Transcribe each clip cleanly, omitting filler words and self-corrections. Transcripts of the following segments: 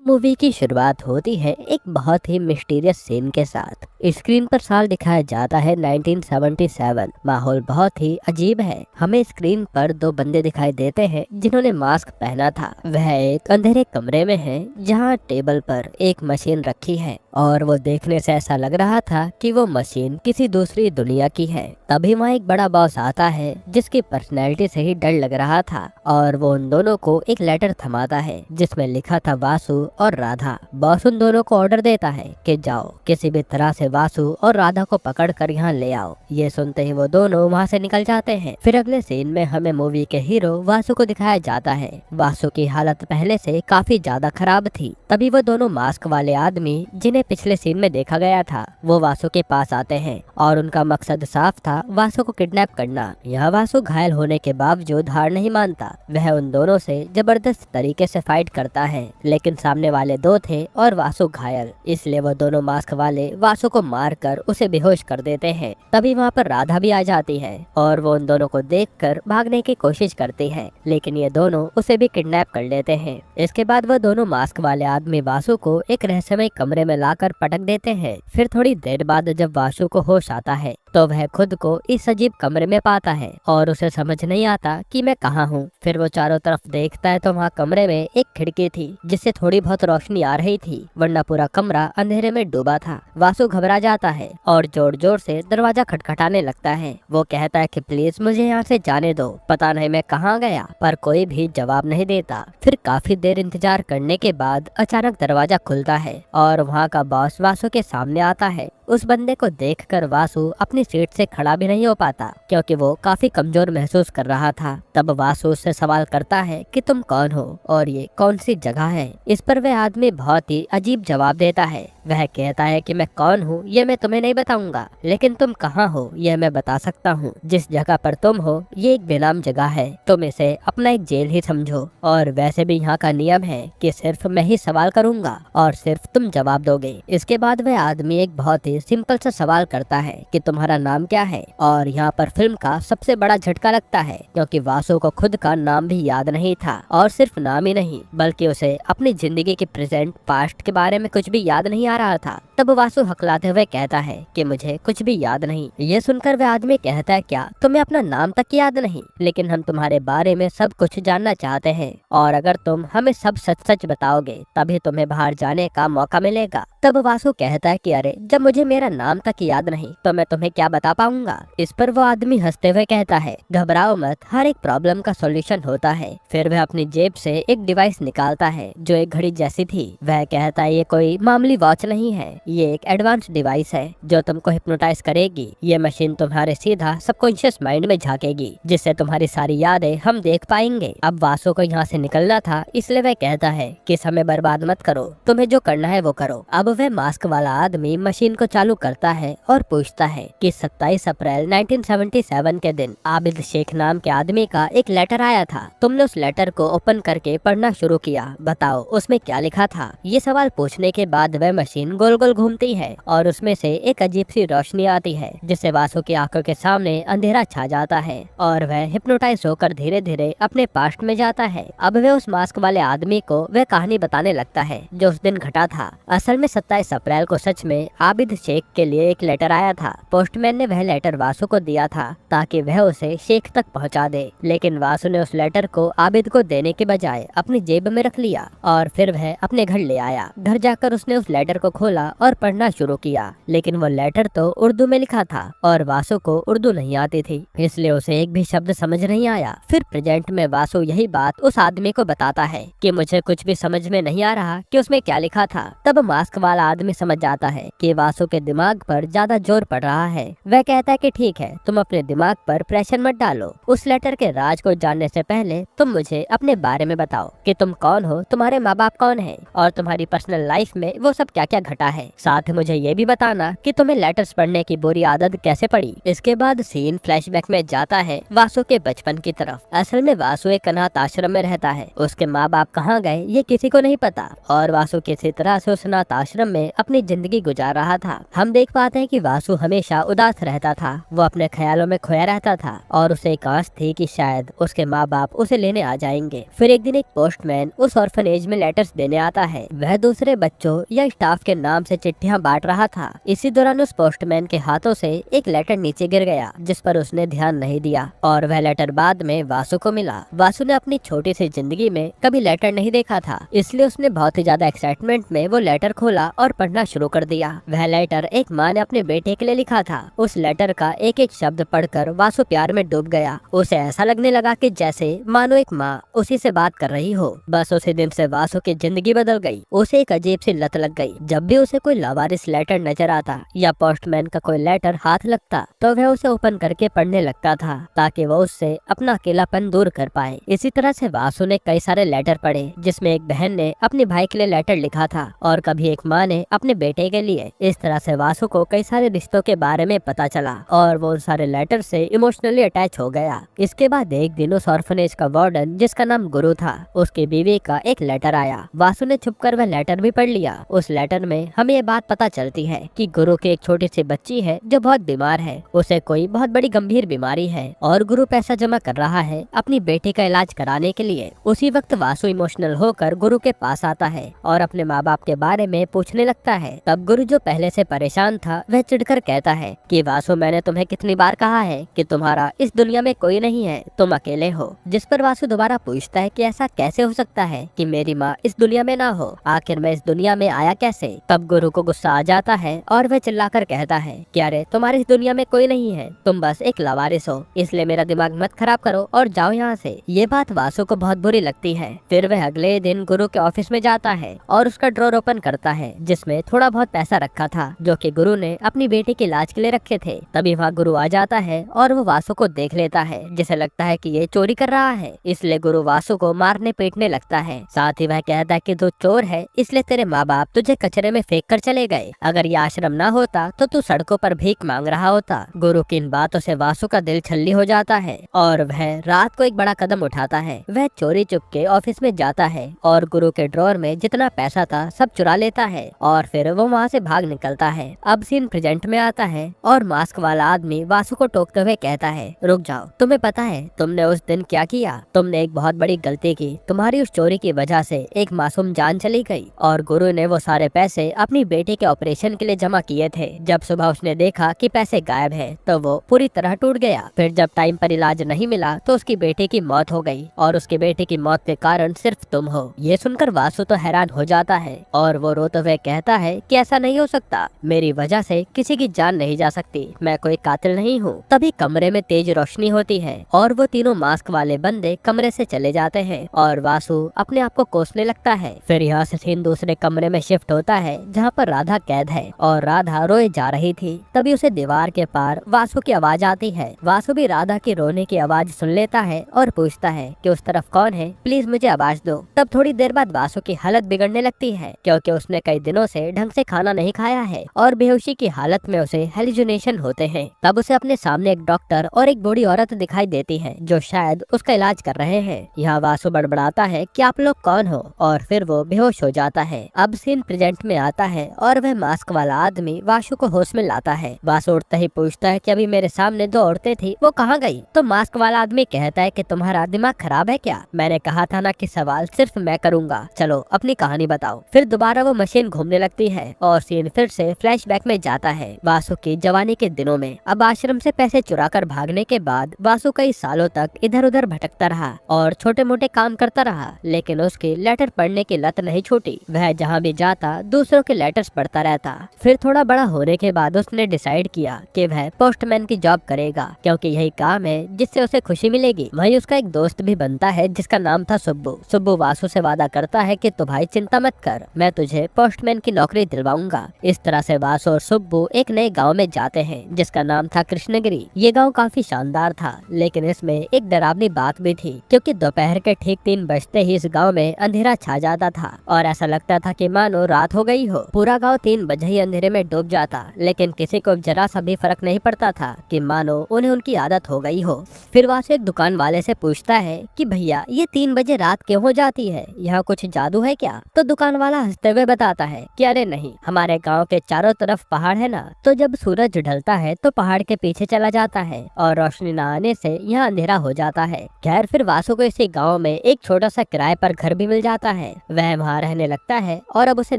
Movie की शुरुआत होती है एक बहुत ही मिस्टीरियस सीन के साथ। स्क्रीन पर साल दिखाया जाता है 1977। माहौल बहुत ही अजीब है। हमें स्क्रीन पर दो बंदे दिखाई देते हैं जिन्होंने मास्क पहना था। वह एक अंधेरे कमरे में है जहां टेबल पर एक मशीन रखी है और वो देखने से ऐसा लग रहा था कि वो मशीन किसी दूसरी दुनिया की है। तभी वहाँ एक बड़ा बॉस आता है जिसकी पर्सनैलिटी से ही डर लग रहा था और वो उन दोनों को एक लेटर थमाता है जिसमें लिखा था वासु और राधा। बॉस उन दोनों को ऑर्डर देता है कि जाओ किसी भी तरह से वासु और राधा को पकड़ कर यहाँ ले आओ। ये सुनते ही वो दोनों वहाँ से निकल जाते हैं। फिर अगले सीन में हमें मूवी के हीरो वासु को दिखाया जाता है। वासु की हालत पहले से काफी ज्यादा खराब थी। तभी वो दोनों मास्क वाले आदमी जिन्हें पिछले सीन में देखा गया था वो वासु के पास आते हैं और उनका मकसद साफ था, वासु को किडनैप करना। यह वासु घायल होने के बावजूद हार नहीं मानता। वह उन दोनों से जबरदस्त तरीके से फाइट करता है, लेकिन सामने वाले दो थे और वासु घायल, इसलिए वो दोनों मास्क वाले वासु को मारकर उसे बेहोश कर देते हैं। तभी वहाँ पर राधा भी आ जाती है और वो उन दोनों को देखकर भागने की कोशिश करती है, लेकिन ये दोनों उसे भी किडनैप कर लेते हैं। इसके बाद वो दोनों मास्क वाले आदमी वासु को एक रहस्यमय कमरे में लाकर पटक देते हैं। फिर थोड़ी देर बाद जब वासु को होश आता है तो वह खुद को इस अजीब कमरे में पाता है और उसे समझ नहीं आता कि मैं कहाँ हूँ। फिर वो चारों तरफ देखता है तो वहाँ कमरे में एक खिड़की थी जिससे थोड़ी बहुत रोशनी आ रही थी, वरना पूरा कमरा अंधेरे में डूबा था। वासु घबरा जाता है और जोर जोर से दरवाजा खटखटाने लगता है। वो कहता है कि प्लीज मुझे यहाँ से जाने दो, पता नहीं मैं कहाँ गया, पर कोई भी जवाब नहीं देता। फिर काफी देर इंतजार करने के बाद अचानक दरवाजा खुलता है और वहाँ का बॉस वासु के सामने आता है। उस बंदे को देखकर वासु अपनी सीट से खड़ा भी नहीं हो पाता क्योंकि वो काफी कमजोर महसूस कर रहा था। तब वासु उससे सवाल करता है कि तुम कौन हो और ये कौन सी जगह है। इस पर वह आदमी बहुत ही अजीब जवाब देता है। वह कहता है कि मैं कौन हूँ ये मैं तुम्हें नहीं बताऊंगा, लेकिन तुम कहाँ हो यह मैं बता सकता हूँ। जिस जगह पर तुम हो ये एक बेनाम जगह है, तुम इसे अपना एक जेल ही समझो। और वैसे भी यहाँ का नियम है कि सिर्फ मैं ही सवाल करूंगा और सिर्फ तुम जवाब दोगे। इसके बाद वह आदमी एक बहुत ही सिंपल सा सवाल करता है कि तुम्हारा नाम क्या है। और यहाँ पर फिल्म का सबसे बड़ा झटका लगता है क्योंकि वासु को खुद का नाम भी याद नहीं था, और सिर्फ नाम ही नहीं बल्कि उसे अपनी जिंदगी के प्रेजेंट पास्ट के बारे में कुछ भी याद नहीं आ रहा था। तब वासु हकलाते हुए कहता है कि मुझे कुछ भी याद नहीं। ये सुनकर वह आदमी कहता है क्या तुम्हें अपना नाम तक याद नहीं? लेकिन हम तुम्हारे बारे में सब कुछ जानना चाहते हैं और अगर तुम हमें सब सच सच बताओगे तभी तुम्हें बाहर जाने का मौका मिलेगा। तब वासु कहता है कि अरे जब मुझे मेरा नाम तक याद नहीं तो मैं तुम्हें क्या बता पाऊंगा। इस पर वो आदमी हंसते हुए कहता है घबराओ मत, हर एक प्रॉब्लम का सॉल्यूशन होता है। फिर वह अपनी जेब से एक डिवाइस निकालता है जो एक घड़ी जैसी थी। वह कहता है ये कोई मामूली वॉच नहीं है, ये एक एडवांस डिवाइस है जो तुमको हिप्नोटाइज करेगी। ये मशीन तुम्हारे सीधा सबकॉन्शियस माइंड में झांकेगी जिससे तुम्हारी सारी यादें हम देख पाएंगे। अब वासु को यहाँ से निकलना था, इसलिए वह कहता है कि समय बर्बाद मत करो, तुम्हें जो करना है वो करो। अब वह मास्क वाला आदमी मशीन को चालू करता है और पूछता है कि 27 अप्रैल 1977 के दिन आबिद शेख नाम के आदमी का एक लेटर आया था। तुमने उस लेटर को ओपन करके पढ़ना शुरू किया, बताओ उसमें क्या लिखा था? ये सवाल पूछने के बाद वह मशीन गोल गोल घूमती है और उसमें से एक अजीब सी रोशनी आती है जिससे वासु की आंखों के सामने अंधेरा छा जाता है और वह हिप्नोटाइज होकर धीरे धीरे अपने पास्ट में जाता है। अब वह उस मास्क वाले आदमी को वह कहानी बताने लगता है जो उस दिन घटा था। असल में 27 अप्रैल को सच में आबिद शेख के लिए एक लेटर आया था। पोस्टमैन ने वह लेटर वासु को दिया था ताकि वह उसे शेख तक पहुंचा दे, लेकिन वासु ने उस लेटर को आबिद को देने के बजाय अपनी जेब में रख लिया और फिर वह अपने घर ले आया। घर जाकर उसने उस लेटर को खोला और पढ़ना शुरू किया, लेकिन वो लेटर तो उर्दू में लिखा था और वासु को उर्दू नहीं आती थी, इसलिए उसे एक भी शब्द समझ नहीं आया। फिर प्रेजेंट में वासु यही बात उस आदमी को बताता है कि मुझे कुछ भी समझ में नहीं आ रहा कि उसमें क्या लिखा था। तब मास्क वाला आदमी समझ जाता है कि वासु के दिमाग पर ज्यादा जोर पड़ रहा है। वह कहता है कि ठीक है, तुम अपने दिमाग पर प्रेशर मत डालो। उस लेटर के राज को जानने से पहले तुम मुझे अपने बारे में बताओ कि तुम कौन हो, तुम्हारे माँ बाप कौन है और तुम्हारी पर्सनल लाइफ में वो सब क्या क्या घटा है। साथ ही मुझे ये भी बताना कि तुम्हें लेटर्स पढ़ने की बुरी आदत कैसे पड़ी। इसके बाद सीन फ्लैशबैक में जाता है वासु के बचपन की तरफ। असल में वासु एक अनाथ आश्रम में रहता है। उसके माँ बाप कहाँ गए ये किसी को नहीं पता और वासु किसी तरह से उस अनाथ आश्रम आश्रम में अपनी जिंदगी गुजार रहा था। हम देख पाते हैं कि वासु हमेशा उदास रहता था, वो अपने ख्यालों में खोया रहता था और उसे एक आस थी कि शायद उसके माँ बाप उसे लेने आ जाएंगे। फिर एक दिन एक पोस्टमैन उस ऑर्फनेज में लेटर्स देने आता है। वह दूसरे बच्चों या स्टाफ के नाम से चिट्ठियां बांट रहा था। इसी दौरान उस पोस्टमैन के हाथों से एक लेटर नीचे गिर गया, जिस पर उसने ध्यान नहीं दिया और वह लेटर बाद में वासु को मिला। वासु ने अपनी छोटी सी जिंदगी में कभी लेटर नहीं देखा था, इसलिए उसने बहुत ही ज्यादा एक्साइटमेंट में वो लेटर खोला और पढ़ना शुरू कर दिया। वह लेटर एक माँ ने अपने बेटे के लिए लिखा था। उस लेटर का एक एक शब्द पढ़कर वासु प्यार में डूब गया। उसे ऐसा लगने लगा कि जैसे मानो एक माँ उसी से बात कर रही हो। बस उसी दिन से वासु की जिंदगी बदल गई। उसे एक अजीब सी लत लग गई। जब भी उसे कोई लावारिस लेटर नजर आता या पोस्टमैन का कोई लेटर हाथ लगता तो वह उसे ओपन करके पढ़ने लगता था, ताकि वो उससे अपना अकेलापन दूर कर पाए। इसी तरह से वासु ने कई सारे लेटर पढ़े, जिसमें एक बहन ने अपने भाई के लिए लेटर लिखा था और कभी एक माँ ने अपने बेटे के लिए। इस तरह से वासु को कई सारे रिश्तों के बारे में पता चला और वो उन सारे लेटर से इमोशनली अटैच हो गया। इसके बाद एक दिन उस ऑर्फनेज का वार्डन, जिसका नाम गुरु था, उसकी बीवी का एक लेटर आया। वासु ने छुपकर वह लेटर भी पढ़ लिया। उस लेटर में हमें ये बात पता चलती है कि गुरु की एक छोटी सी बच्ची है जो बहुत बीमार है। उसे कोई बहुत बड़ी गंभीर बीमारी है और गुरु पैसा जमा कर रहा है अपनी बेटी का इलाज कराने के लिए। उसी वक्त वासु इमोशनल होकर गुरु के पास आता है और अपने माँ बाप के बारे में पूछने लगता है। तब गुरु, जो पहले से परेशान था, वह चिढ़कर कहता है कि वासु, मैंने तुम्हें कितनी बार कहा है कि तुम्हारा इस दुनिया में कोई नहीं है, तुम अकेले हो। जिस पर वासु दोबारा पूछता है कि ऐसा कैसे हो सकता है कि मेरी माँ इस दुनिया में ना हो, आखिर मैं इस दुनिया में आया कैसे। तब गुरु को गुस्सा आ जाता है और वह चिल्लाकर कहता है कि अरे, तुम्हारे इस दुनिया में कोई नहीं है, तुम बस एक लावारिस हो, इसलिए मेरा दिमाग मत खराब करो और जाओ यहाँ से। ये बात वासु को बहुत बुरी लगती है। फिर वह अगले दिन गुरु के ऑफिस में जाता है और उसका ड्रॉर ओपन करता है, जिसमें थोड़ा बहुत पैसा रखा था जो कि गुरु ने अपनी बेटी के इलाज के लिए रखे थे। तभी वहाँ गुरु आ जाता है और वो वासु को देख लेता है, जिसे लगता है कि ये चोरी कर रहा है, इसलिए गुरु वासु को मारने पीटने लगता है। साथ ही वह कहता है कि तू चोर है, इसलिए तेरे माँ बाप तुझे कचरे में फेंक कर चले गए। अगर ये आश्रम ना होता तो तू सड़कों पर भीख मांग रहा होता। गुरु की इन बातों से वासु का दिल छल्ली हो जाता है और वह रात को एक बड़ा कदम उठाता है। वह चोरी चुपके ऑफिस में जाता है और गुरु के ड्रॉर में जितना पैसा था सब चुरा लेता है और फिर वो वहाँ से भाग निकलता है। अब सीन प्रेजेंट में आता है और मास्क वाला आदमी वासु को टोकते हुए कहता है, रुक जाओ, तुम्हें पता है तुमने उस दिन क्या किया? तुमने एक बहुत बड़ी गलती की। तुम्हारी उस चोरी की वजह से एक मासूम जान चली गई और गुरु ने वो सारे पैसे अपनी बेटी के ऑपरेशन के लिए जमा किए थे। जब सुबह उसने देखा कि पैसे गायब है तो वो पूरी तरह टूट गया। फिर जब टाइम पर इलाज नहीं मिला तो उसकी बेटी की मौत हो गई और उसकी बेटी की मौत के कारण सिर्फ तुम हो। ये सुनकर वासु तो हैरान हो जाता है और वो रोते हुए कहता है कि ऐसा नहीं हो सकता, मेरी वजह से किसी की जान नहीं जा सकती, मैं कोई कातिल नहीं हूँ। तभी कमरे में तेज रोशनी होती है और वो तीनों मास्क वाले बंदे कमरे से चले जाते हैं और वासु अपने आप को कोसने लगता है। फिर यहाँ से सीन दूसरे कमरे में शिफ्ट होता है जहाँ पर राधा कैद है और राधा रोए जा रही थी। तभी उसे दीवार के पार वासु की आवाज आती है। वासु भी राधा की रोने की आवाज सुन लेता है और पूछता है कि उस तरफ कौन है, प्लीज मुझे आवाज दो। तब थोड़ी देर बाद वासु की हालत बिगड़ने लगती है क्योंकि उसने कई दिनों से ढंग से खाना नहीं खाया है और बेहोशी की हालत में उसे हेलुसिनेशन होते हैं। तब उसे अपने सामने एक डॉक्टर और एक बूढ़ी औरत दिखाई देती है जो शायद उसका इलाज कर रहे हैं। यहाँ वासु बड़बड़ाता है कि आप लोग कौन हो और फिर वो बेहोश हो जाता है। अब सीन प्रेजेंट में आता है और वह मास्क वाला आदमी वासु को होश में लाता है। वासु उठते ही पूछता है कि अभी मेरे सामने दो औरतें थी, वो कहाँ गई? तो मास्क वाला आदमी कहता है कि तुम्हारा दिमाग खराब है क्या? मैंने कहा था ना कि सवाल सिर्फ मैं करूंगा, चलो अपनी कहानी बताओ। फिर दोबारा वो मशीन घूमने लगती है और सीन फिर से फ्लैशबैक में जाता है वासु की जवानी के दिनों में। अब आश्रम से पैसे चुरा कर भागने के बाद वासु कई सालों तक इधर उधर भटकता रहा और छोटे मोटे काम करता रहा, लेकिन उसकी लेटर पढ़ने की लत नहीं छूटी। वह जहाँ भी जाता दूसरों के लेटर्स पढ़ता रहता। फिर थोड़ा बड़ा होने के बाद उसने डिसाइड किया कि वह पोस्टमैन की जॉब करेगा क्योंकि यही काम है जिससे उसे खुशी मिलेगी। वहीं उसका एक दोस्त भी बनता है जिसका नाम था सुब्बू। सुब्बू वासु से वादा करता है कि तू भाई चिंता मत कर, मैं तुझे पोस्टमैन की नौकरी दिलवाऊंगा। इस तरह से वासु और सुब्बू एक नए गाँव में जाते हैं जिसका नाम था कृष्णगिरी। ये गाँव काफी शानदार था, लेकिन इसमें एक डरावनी बात भी थी क्योंकि दोपहर के ठीक 3 बजते ही इस गाँव में अंधेरा छा जाता था और ऐसा लगता था कि मानो रात हो गई हो। पूरा गाँव 3 बजे ही अंधेरे में डूब जाता, लेकिन किसी को जरा सा भी फर्क नहीं पड़ता था कि मानो उन्हें उनकी आदत हो गई हो। फिर वासु एक दुकान वाले से पूछता है कि भैया ये 3 बजे रात क्यों हो जाती है, यहाँ कुछ जादू है क्या? तो दुकान वाला हंसते हुए बताता है कि अरे नहीं, हमारे गांव के चारों तरफ पहाड़ है ना, तो जब सूरज ढलता है तो पहाड़ के पीछे चला जाता है और रोशनी न आने से यहाँ अंधेरा हो जाता है। खैर फिर वासु को इसी गाँव में एक छोटा सा किराए पर घर भी मिल जाता है। वह वहाँ रहने लगता है और अब उसे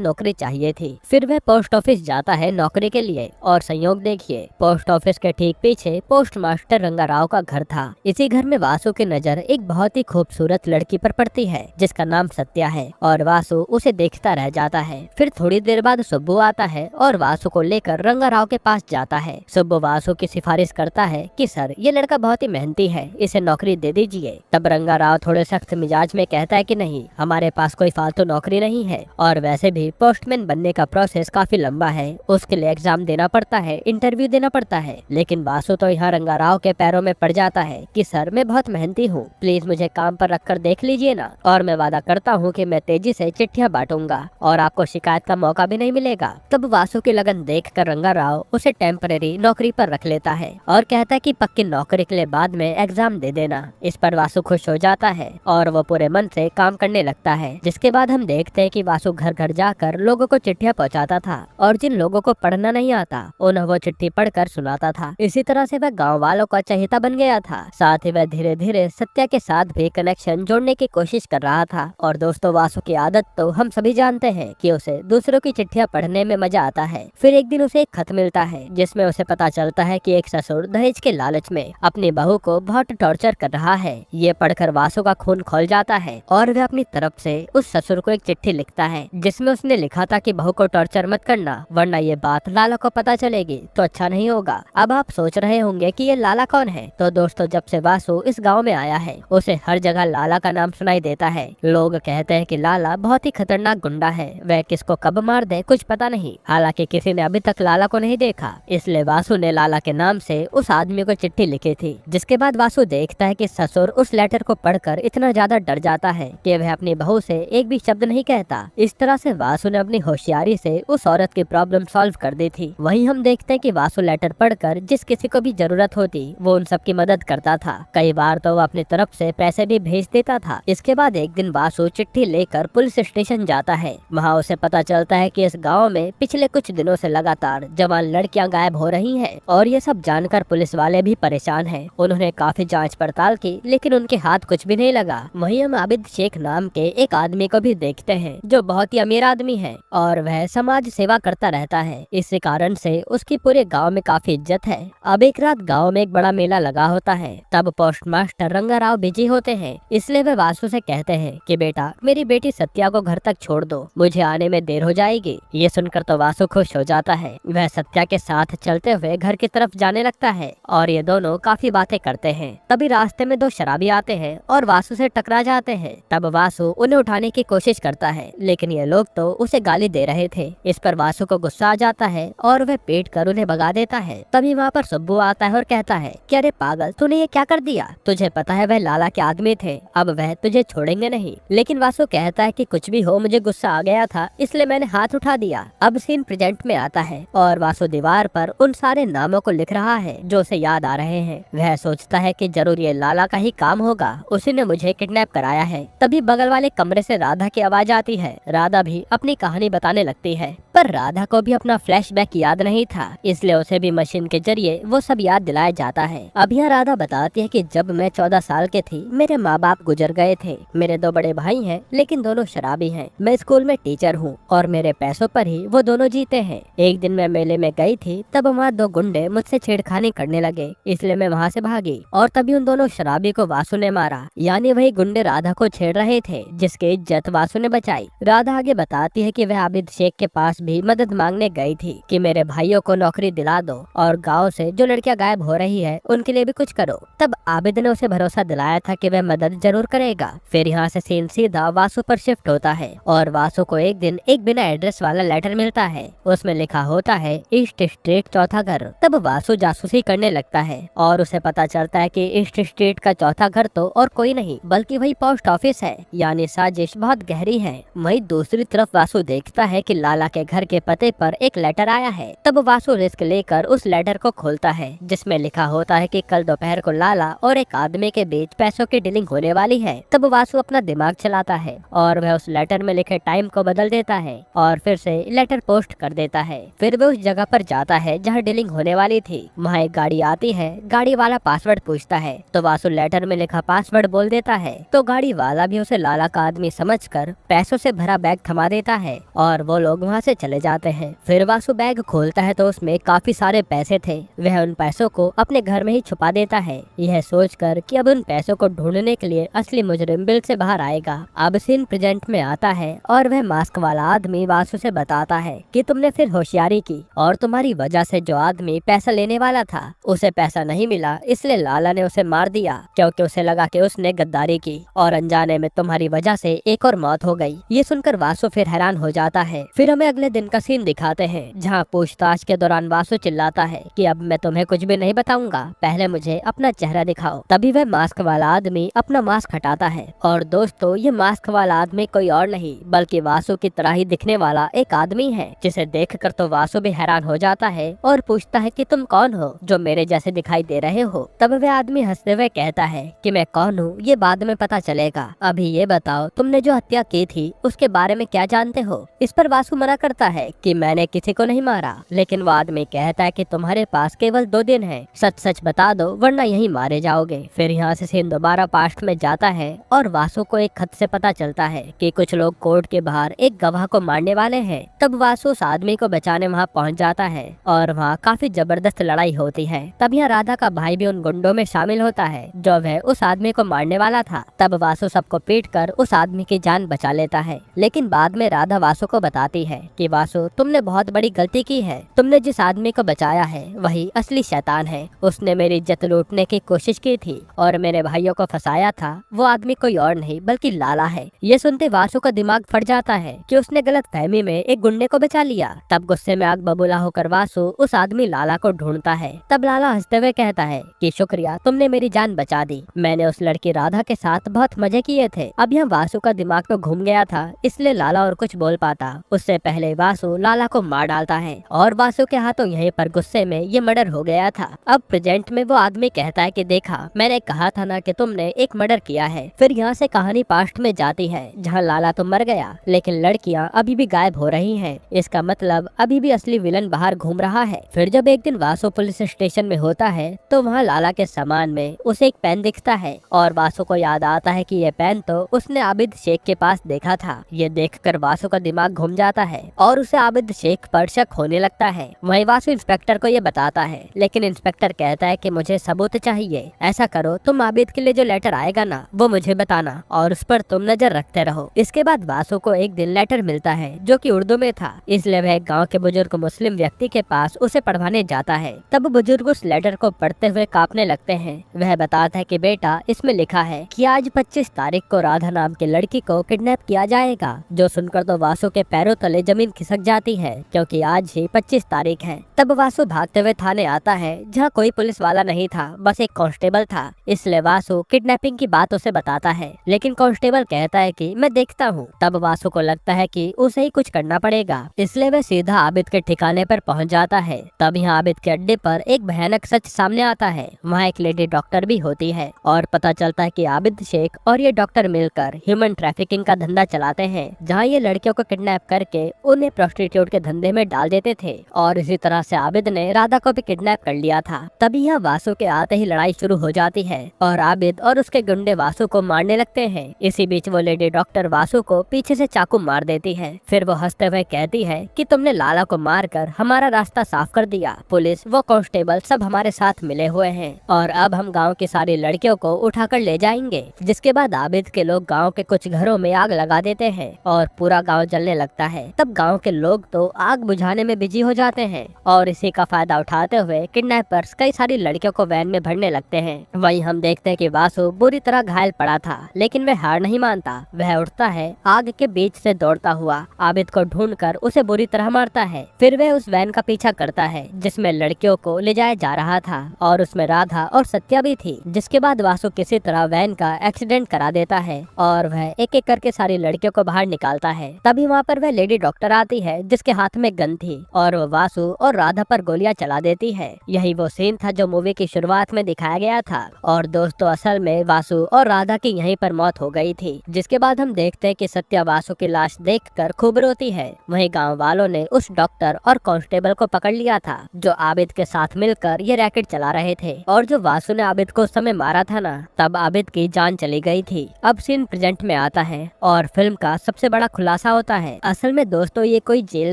नौकरी चाहिए थी। फिर वह पोस्ट ऑफिस जाता है नौकरी के लिए और संयोग देखिए, पोस्ट ऑफिस के ठीक पीछे पोस्ट मास्टर रंगाराव का घर था। इसी घर में वासु की नजर एक बहुत ही खूबसूरत लड़की पर पड़ती है जिसका नाम सत्या है और वासु उसे देखता रह जाता है। फिर थोड़ी देर बाद सुब्बू आता है और वासु को लेकर रंगाराव के पास जाता है। सुब्बू वासु की सिफारिश करता है कि सर ये लड़का बहुत ही मेहनती है, इसे नौकरी दे दीजिए। तब रंगाराव थोड़े सख्त मिजाज में कहता है कि नहीं, हमारे पास कोई फालतू नौकरी नहीं है और वैसे भी पोस्टमैन बनने का प्रोसेस काफी लंबा है, उसके लिए एग्जाम देना पड़ता है, इंटरव्यू देना पड़ता है। लेकिन वासु तो यहाँ रंगाराव के पैरों में पड़ जाता है कि सर मैं बहुत मेहनती हूँ, प्लीज मुझे काम पर रखकर देख लीजिए ना, और मैं वादा करता हूँ कि मैं तेजी से चिट्ठियाँ बांटूंगा और आपको शिकायत का मौका भी नहीं मिलेगा। तब वासु की लगन देखकर रंगाराव उसे टेम्परेरी नौकरी पर रख लेता है और कहता है कि पक्की नौकरी के लिए बाद में एग्जाम दे देना। इस पर वासु खुश हो जाता है और वो पूरे मन से काम करने लगता है। जिसके बाद हम देखते हैं कि वासु घर घर जाकर लोगों को चिट्ठियां पहुंचाता था और जिन लोगों को पढ़ना नहीं आता उन्हें वो चिट्ठी पढ़कर सुनाता था। इसी तरह से वह गांव वालों का चहेता बन गया था। साथ ही वह धीरे धीरे सत्या के साथ भी कनेक्शन जोड़ने की कोशिश कर रहा था। और दोस्तों वासु की आदत तो हम सभी जानते हैं कि उसे दूसरों की चिट्ठियां पढ़ने में मजा आता है। फिर एक दिन उसे एक खत मिलता है जिसमें उसे पता चलता है कि एक ससुर दहेज के लालच में अपनी बहू को बहुत टॉर्चर कर रहा है। ये पढ़कर वासु का खून खौल जाता है और वह अपनी तरफ से उस ससुर को एक चिट्ठी लिखता है जिसमें उसने लिखा था कि बहू को टॉर्चर मत करना वरना ये बात लाला को पता चलेगी तो अच्छा नहीं होगा। अब आप सोच रहे होंगे कि ये लाला कौन है। तो दोस्तों जब से वासु इस गांव में आया है उसे हर जगह लाला का नाम सुनाई देता है। लोग कहते हैं कि लाला बहुत ही खतरनाक गुंडा है, वह किसको कब मार दे कुछ पता नहीं। हालांकि किसी ने अभी तक लाला को नहीं देखा, इसलिए वासु ने लाला के नाम से उस आदमी को चिट्ठी लिखी थी। जिसके बाद वासु देखता है कि ससुर उस लेटर को पढ़कर इतना ज्यादा डर जाता है कि वह अपनी बहू से एक भी शब्द नहीं कहता। इस तरह से वासु ने अपनी होशियारी से उस औरत की प्रॉब्लम सॉल्व कर दी थी। वहीं हम देखते हैं कि वासु लेटर पढ़कर जिस किसी को भी जरूरत होती वो उन सबकी मदद करता था। कई बार तो वो अपनी तरफ से पैसे भी भेज देता था। इसके बाद एक दिन वासु चिट्ठी लेकर पुलिस स्टेशन जाता है। वहाँ उसे पता चलता है कि इस गाँव में पिछले कुछ दिनों से लगातार जवान लड़कियाँ गायब हो रही है और ये सब जानकर पुलिस वाले भी परेशान है। उन्होंने काफी जाँच पड़ताल की लेकिन उनके हाथ कुछ भी नहीं लगा। वहीं हम आबिद शेख नाम के एक आदमी को भी देखते हैं जो बहुत ही अमीर आदमी है और वह समाज सेवा करता रहता है। इसी कारण से उसकी पूरे गांव में काफी इज्जत है। अब एक रात गांव में एक बड़ा मेला लगा होता है। तब पोस्ट मास्टर रंगाराव बिजी होते हैं, इसलिए वे वासु से कहते हैं कि बेटा मेरी बेटी सत्या को घर तक छोड़ दो, मुझे आने में देर हो जाएगी। ये सुनकर तो वासु खुश हो जाता है। वह सत्या के साथ चलते हुए घर की तरफ जाने लगता है और ये दोनों काफी बातें करते हैं। तभी रास्ते में दो शराबी आते हैं और वासु से टकरा जाते हैं। तब वासु उन्हें उठाने की कोशिश करता है लेकिन ये लोग तो उसे गाली दे रहे थे। इस पर वासु को गुस्सा आ जाता है और वह पीट कर उन्हें भगा देता है। तभी वहाँ पर सुब्बू आता है और कहता है कि अरे पागल, तूने ये क्या कर दिया? तुझे पता है वह लाला के आदमी थे, अब वह तुझे छोड़ेंगे नहीं। लेकिन वासु कहता है कि कुछ भी हो मुझे गुस्सा आ गया था इसलिए मैंने हाथ उठा दिया। अब सीन प्रेजेंट में आता है और वासु दीवार पर उन सारे नामों को लिख रहा है जो उसे याद आ रहे हैं। वह सोचता है कि जरूर ये लाला का ही काम होगा, उसी ने मुझे किडनैप कराया है। तभी बगल वाले कमरे से राधा की आवाज आती है। राधा भी अपनी कहानी बताने लगती है पर राधा को भी अपना फ्लैशबैक याद नहीं था, इसलिए उसे भी मशीन के जरिए वो सब याद दिलाया जाता है। अब यह राधा बताती है कि जब मैं 14 साल के थी मेरे माँ बाप गुजर गए थे। मेरे 2 बड़े भाई हैं लेकिन दोनों शराबी हैं। मैं स्कूल में टीचर हूँ और मेरे पैसों पर ही वो दोनों जीते हैं। एक दिन मैं मेले में गई थी, तब वहाँ 2 गुंडे मुझसे छेड़खानी करने लगे, इसलिए मैं वहाँ से भागी और तभी उन दोनों शराबी को वासु ने मारा। यानी वही गुंडे राधा को छेड़ रहे थे जिसकी इज्जत वासु ने बचाई। राधा आगे बताती है कि वह आबिद शेख के पास भी मदद मांगने गई थी कि मेरे भाइयों को नौकरी दिला दो और गांव से जो लड़कियां गायब हो रही है उनके लिए भी कुछ करो। तब आबिद ने उसे भरोसा दिलाया था कि वह मदद जरूर करेगा। फिर यहाँ से सीन सीधा वासु पर शिफ्ट होता है और वासु को एक दिन एक बिना एड्रेस वाला लेटर मिलता है। उसमें लिखा होता है ईस्ट स्ट्रीट चौथा घर। तब वासु जासूसी करने लगता है और उसे पता चलता है कि ईस्ट स्ट्रीट का चौथा घर तो और कोई नहीं बल्कि वही पोस्ट ऑफिस है। यानी साजिश बहुत गहरी है। वहीं दूसरी तरफ वासु देखता है कि लाला के घर के पते पर एक लेटर आया है। तब वासु रिस्क लेकर उस लेटर को खोलता है जिसमें लिखा होता है कि कल दोपहर को लाला और एक आदमी के बीच पैसों की डीलिंग होने वाली है। तब वासु अपना दिमाग चलाता है और वह उस लेटर में लिखे टाइम को बदल देता लेता है और फिर से लेटर पोस्ट कर देता है। फिर वो उस जगह पर जाता है जहाँ डीलिंग होने वाली थी। वहाँ एक गाड़ी आती है, गाड़ी वाला पासवर्ड पूछता है तो वासु लेटर में लिखा पासवर्ड बोल देता है। तो गाड़ी वाला भी उसे लाला का आदमी समझकर पैसों से भरा बैग थमा देता है और वो लोग वहाँ से चले जाते हैं। फिर वासु बैग खोलता है तो उसमें काफी सारे पैसे थे। वह उन पैसों को अपने घर में ही छुपा देता है, यह सोचकर कि अब उन पैसों को ढूंढने के लिए असली मुजरिम बिल से बाहर आएगा। अब सीन प्रेजेंट में आता है और वह मास्क वाला आदमी वासु से बताता है कि तुमने फिर होशियारी की और तुम्हारी वजह से जो आदमी पैसा लेने वाला था उसे पैसा नहीं मिला, इसलिए लाला ने उसे मार दिया क्योंकि उसे लगा कि उसने गद्दारी की और अनजाने में तुम्हारी वजह से एक और मौत हो गई। ये सुनकर वासु फिर हैरान हो जाता है। फिर हमें अगले दिन का सीन दिखाते हैं जहाँ पूछताछ के दौरान वासु चिल्लाता है कि अब मैं तुम्हें कुछ भी नहीं बताऊंगा, पहले मुझे अपना चेहरा दिखाओ। तभी वह मास्क वाला आदमी अपना मास्क हटाता है और दोस्तों ये मास्क वाला आदमी कोई और नहीं बल्कि वासु की तरह ही दिखने वाला एक आदमी है, जिसे देखकर तो वासु भी हैरान हो जाता है और पूछता है कि तुम कौन हो जो मेरे जैसे दिखाई दे रहे हो। तब वह आदमी हंसते हुए कहता है कि मैं कौन हूँ ये बाद में पता चलेगा, अभी ये बताओ तुमने जो हत्या की थी उसके बारे में क्या जानते हो। इस पर वासु मना करता है कि मैंने किसी को नहीं मारा, लेकिन वो आदमी कहता है कि तुम्हारे पास केवल 2 दिन है, सच सच बता दो वरना यहीं मारे जाओगे। फिर यहाँ से सीन दोबारा पास्ट में जाता है और वासु को एक खत से पता चलता है कि कुछ लोग कोर्ट के बाहर एक गवाह को मारने वाले हैं। तब वासु उस आदमी को बचाने वहाँ पहुँच जाता है और वहाँ काफी जबरदस्त लड़ाई होती है। तब यहाँ राधा का भाई भी उन गुंडों में शामिल होता है जो वह उस आदमी को मारने वाला था। तब वासु सबको पीट कर उस आदमी की जान बचा लेता है, लेकिन बाद में राधा वासु को बताती है कि वासु तुमने बहुत बड़ी गलती की है, तुमने जिस आदमी को बचाया है वही असली शैतान है, उसने मेरी इज्जत लूटने की कोशिश की थी और मेरे भाइयों को फंसाया था, वो आदमी कोई और नहीं बल्कि लाला है। ये सुनते वासु का दिमाग फट जाता है कि उसने गलत फहमी में एक गुंडे को बचा लिया। तब गुस्से में आग बबूला होकर वासु उस आदमी लाला को ढूंढता है। तब लाला हंसते हुए कहता है कि शुक्रिया, तुमने मेरी जान बचा दी, मैंने उस लड़की राधा के साथ बहुत मजे किए थे। अब यहाँ वासु का दिमाग तो घूम गया था, इसलिए लाला और कुछ बोल पाता उससे पहले वासु लाला को मार डालता है और वासु के हाथों यहीं पर गुस्से में ये मर्डर हो गया था। अब प्रेजेंट में वो आदमी कहता है कि देखा मैंने कहा था ना कि तुमने एक मर्डर किया है। फिर यहाँ से कहानी पास्ट में जाती है जहाँ लाला तो मर गया लेकिन लड़कियाँ अभी भी गायब हो रही हैं। इसका मतलब अभी भी असली विलन बाहर घूम रहा है। फिर जब एक दिन वासु पुलिस स्टेशन में होता है तो वहाँ लाला के सामान में उसे एक पेन दिखता है और वासु को याद आता है कि ये पेन तो उसने आबिद शेख के पास देखा था। ये देखकर वासु का दिमाग घूम जाता है और उसे आबिद शेख पर शक होने लगता है। वहीं वासु इंस्पेक्टर को ये बताता है, लेकिन इंस्पेक्टर कहता है कि मुझे सबूत चाहिए। ऐसा करो, तुम आबिद के लिए जो लेटर आएगा ना वो मुझे बताना और उस पर तुम नजर रखते रहो। इसके बाद वासु को एक दिन लेटर मिलता है जो कि उर्दू में था, इसलिए वह गाँव के बुजुर्ग मुस्लिम व्यक्ति के पास उसे पढ़वाने जाता है। तब बुजुर्ग उस लेटर को पढ़ते हुए कांपने लगते हैं। वह बताता है कि बेटा इसमें लिखा है कि आज 25 तारीख को राधा नाम की लड़की को किडनैप किया जाएगा। जो सुनकर तो वासु के पैरों तले जमीन खिसक जाती है क्योंकि आज ही 25 तारीख है। तब वासु भागते हुए थाने आता है जहाँ कोई पुलिस वाला नहीं था, बस एक कांस्टेबल था। इसलिए वासु किडनैपिंग की बात उसे बताता है, लेकिन कांस्टेबल कहता है कि मैं देखता हूँ। तब वासु को लगता है कि उसे ही कुछ करना पड़ेगा, इसलिए वह सीधा आबिद के ठिकाने पर पहुँच जाता है। तब यहाँ आबिद के अड्डे पर एक भयानक सच सामने आता है। वहाँ एक लेडी डॉक्टर भी होती है और पता चलता है कि आबिद शेख और ये डॉक्टर मिलकर ह्यूमन ट्रैफिकिंग का धंधा चलाते हैं, जहाँ ये लड़कियों को किडनैप करके उन्हें प्रोस्टिट्यूट के धंधे में डाल देते थे। और इसी तरह से आबिद ने राधा को भी किडनैप कर लिया था। तभी यहाँ वासु के आते ही लड़ाई शुरू हो जाती है और आबिद और उसके गुंडे वासु को मारने लगते हैं। इसी बीच वो लेडी डॉक्टर वासु को पीछे से चाकू मार देती है। फिर वो हंसते हुए कहती है कि तुमने लाला को मारकर हमारा रास्ता साफ कर दिया, पुलिस वो कांस्टेबल सब हमारे साथ मिले हुए हैं और अब हम गाँव की सारी लड़कियों को उठाकर ले जाएंगे। जिसके बाद आबिद के लोग गाँव के कुछ घरों में आग लगा देते हैं और पूरा गाँव जलने लगता है। तब गाँव के लोग तो आग बुझाने में बिजी हो जाते हैं और इसी का फायदा उठाते हुए किडनैपर्स कई सारी लड़कियों को वैन में भरने लगते हैं। वहीं हम देखते हैं कि वासु बुरी तरह घायल पड़ा था, लेकिन वह हार नहीं मानता। वह उठता है, आग के बीच से दौड़ता हुआ आबिद को ढूंढकर उसे बुरी तरह मारता है। फिर वह उस वैन का पीछा करता है जिसमें लड़कियों को ले जाया जा रहा था और उसमें राधा और सत्या भी थी। जिसके बाद वासु किसी तरह वैन का एक्सीडेंट करा देता है और वह एक एक करके सारी लड़कियों को बाहर निकालता है। तभी वहाँ पर वह लेडी डॉक्टर आती है जिसके हाथ में गन थी और वो वासु और राधा पर गोलियां चला देती है। यही वो सीन था जो मूवी की शुरुआत में दिखाया गया था और दोस्तों असल में वासु और राधा की यहीं पर मौत हो गई थी। जिसके बाद हम देखते हैं कि सत्या वासु की लाश देख देखकर खूब रोती है। वहीं गांव वालों ने उस डॉक्टर और कांस्टेबल को पकड़ लिया था जो आबिद के साथ मिलकर ये रैकेट चला रहे थे। और जो वासु ने आबिद को उस समय मारा था ना, तब आबिद की जान चली गई थी। अब सीन प्रेजेंट में आता है और फिल्म का सबसे बड़ा खुलासा होता है। असल में दोस्तों ये कोई जेल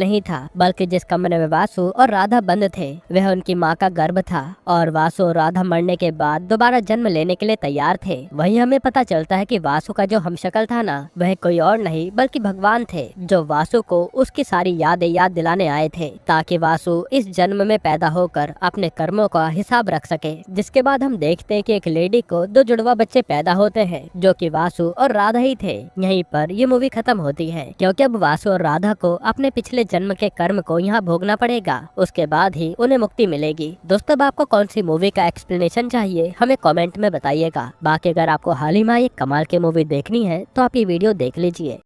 नहीं था, बल्कि जिस कमरे में वासु और राधा बंद थे वह उनकी माँ का गर्भ था। और वासु और राधा मरने के बाद दोबारा जन्म लेने के लिए तैयार थे। वहीं हमें पता चलता है कि वासु का जो हमशक्ल था ना, वह कोई और नहीं बल्कि भगवान थे, जो वासु को उसकी सारी यादें याद दिलाने आए थे, ताकि वासु इस जन्म में पैदा होकर अपने कर्मों का हिसाब रख सके। जिसके बाद हम देखते हैं कि एक लेडी को 2 जुड़वा बच्चे पैदा होते हैं, जो कि वासु और राधा ही थे। यहीं पर ये मूवी खत्म होती है, क्योंकि अब वासु और राधा को अपने पिछले जन्म के कर्म को यहाँ भोगना पड़ेगा। उसके बाद ही उन्हें मुक्ति मिलेगी। दोस्तों, अब आपको कौन सी मूवी का एक्सप्लेनेशन चाहिए हमें कमेंट में बताइएगा। बाकी अगर आपको हाल ही में एक कमाल की मूवी देखनी है तो आप ये वीडियो देख लीजिए।